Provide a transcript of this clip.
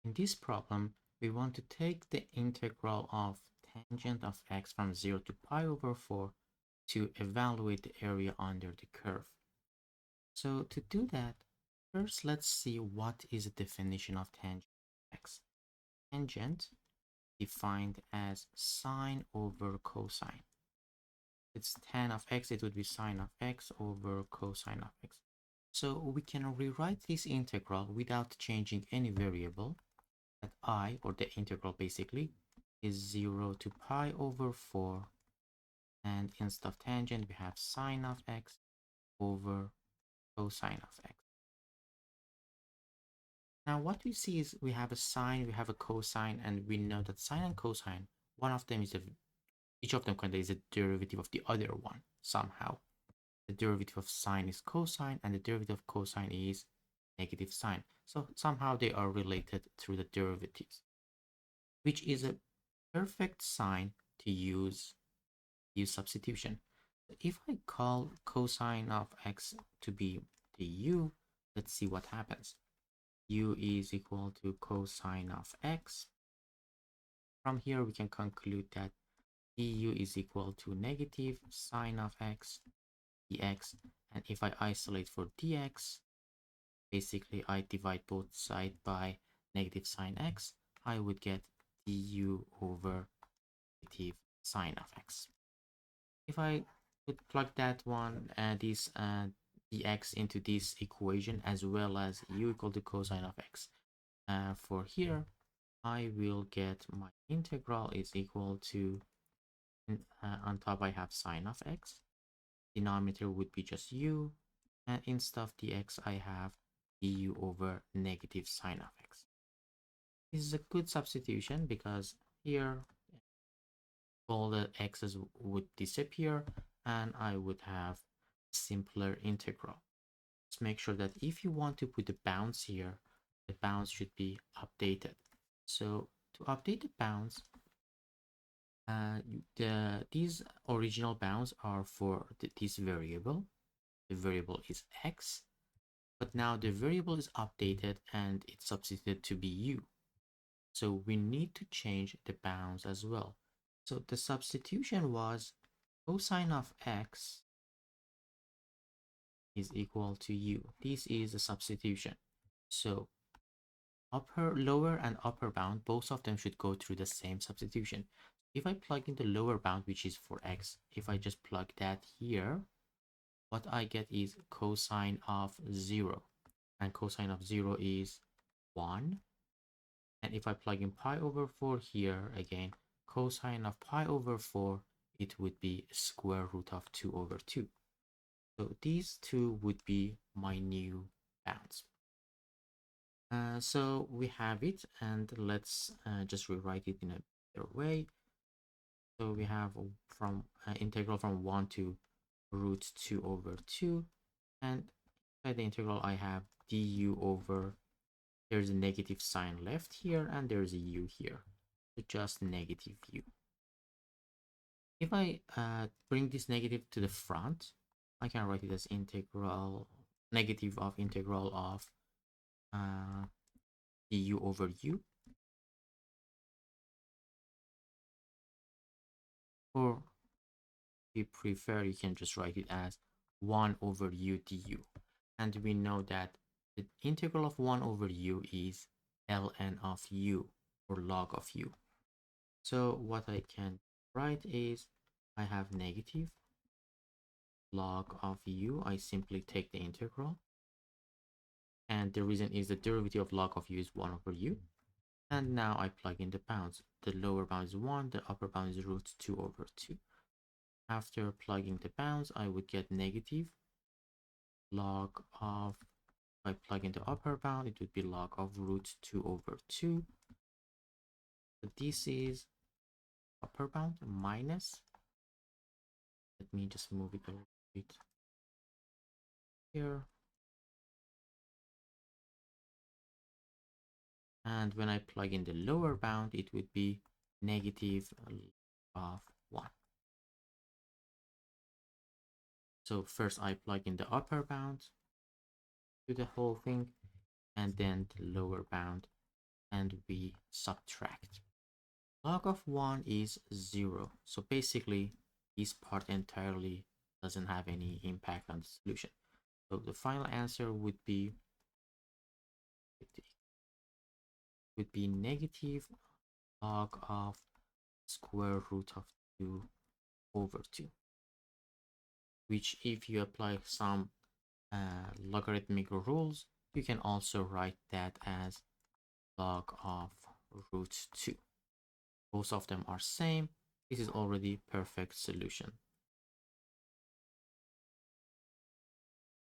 In this problem, we want to take the integral of tangent of x from 0 to pi over 4 to evaluate the area under the curve. So to do that, first let's see what is the definition of tangent of x. Tangent defined as sine over cosine. It's tan of x, it would be sine of x over cosine of x. So we can rewrite this integral without changing any variable. That I, or the integral basically, is 0 to pi over 4, and instead of tangent we have sine of x over cosine of x. Now what we see is we have a sine, we have a cosine, and we know that sine and cosine, one of them is each of them contains a derivative of the other one somehow. The derivative of sine is cosine, and the derivative of cosine is negative sine. So somehow they are related through the derivatives, which is a perfect sign to use U-substitution. If I call cosine of x to be the u, let's see what happens. U is equal to cosine of x. From here we can conclude that du is equal to negative sine of x dx, and if I isolate for dx, basically I divide both sides by negative sine x, I would get du over negative sine of x. If I would plug that one, this dx into this equation, as well as u equal to cosine of x, for here I will get my integral is equal to, on top I have sine of x, denominator would be just u, and instead of dx I have du over negative sine of x. This is a good substitution because here all the x's would disappear and I would have a simpler integral. Let's make sure that if you want to put the bounds here, the bounds should be updated. So to update the bounds, these original bounds are for this variable. The variable is x, but now the variable is updated and it's substituted to be u. So we need to change the bounds as well. So the substitution was cosine of x is equal to u. This is a substitution. So lower and upper bound, both of them should go through the same substitution. If I plug in the lower bound, which is for x, if I just plug that here, what I get is cosine of 0. And cosine of 0 is 1. And if I plug in pi over 4 here, again, cosine of pi over 4, it would be square root of 2 over 2. So these two would be my new bounds. So we have it, and let's just rewrite it in a better way. So we have from integral from 1 to root 2 over 2, and by the integral I have du over, there's a negative sign left here and there's a u here, so just negative u. If I bring this negative to the front, I can write it as integral negative of integral of du over u, or if you prefer you can just write it as 1 over u du, and we know that the integral of 1 over u is ln of u, or log of u. So what I can write is I have negative log of u. I simply take the integral, and the reason is the derivative of log of u is 1 over u. And now I plug in the bounds. The lower bound is 1, the upper bound is root 2 over 2. After plugging the bounds, I would get negative log of, if I plug in the upper bound, it would be log of root 2 over 2. So this is upper bound minus, let me just move it a little bit here. And when I plug in the lower bound, it would be negative of 1. So first I plug in the upper bound to the whole thing, and then the lower bound and we subtract. Log of 1 is 0. So basically, this part entirely doesn't have any impact on the solution. So the final answer would be negative log of square root of 2 over 2, which if you apply some logarithmic rules, you can also write that as log of root 2. Both of them are same. This is already perfect solution.